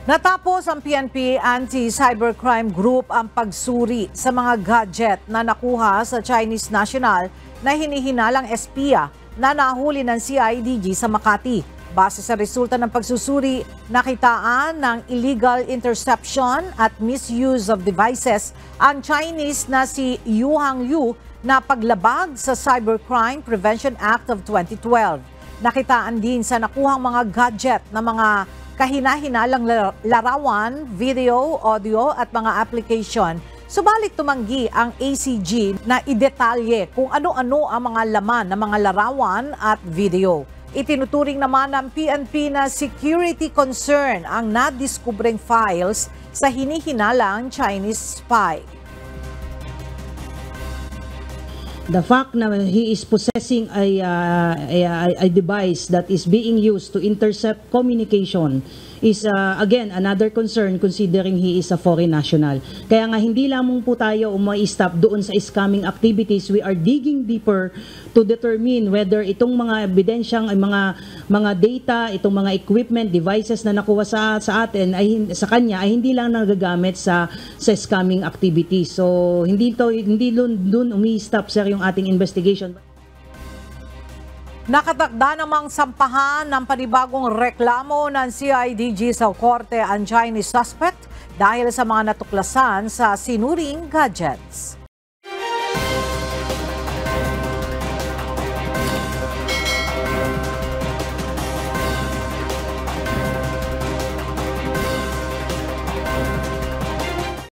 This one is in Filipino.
Natapos ang PNP Anti-Cybercrime Group ang pagsuri sa mga gadget na nakuha sa Chinese national na hinihinalang espiya na nahuli ng CIDG sa Makati. Base sa resulta ng pagsusuri, nakitaan ng illegal interception at misuse of devices ang Chinese na si Yu Hangyu na paglabag sa Cybercrime Prevention Act of 2012. Nakitaan din sa nakuhang mga gadget na mga kahina-hinalang larawan, video, audio at mga application. Subalit tumanggi ang ACG na idetalye kung ano-ano ang mga laman ng mga larawan at video. Itinuturing naman ng PNP na security concern ang nadiskubreng files sa hinihinalang Chinese spy. The fact na he is possessing a device that is being used to intercept communication is again another concern considering he is a foreign national. Kaya nga hindi lamang po tayo stop doon sa scamming activities, we are digging deeper to determine whether itong mga ebidensyang mga data, itong mga equipment, devices na nakuha sa atin ay sa kanya ay hindi lang nagagamit sa scamming activities. So hindi doon umi-stop sir yung ating investigation. Nakatakda namang sampahan ng panibagong reklamo ng CIDG sa korte ang Chinese suspect dahil sa mga natuklasan sa sinuring gadgets.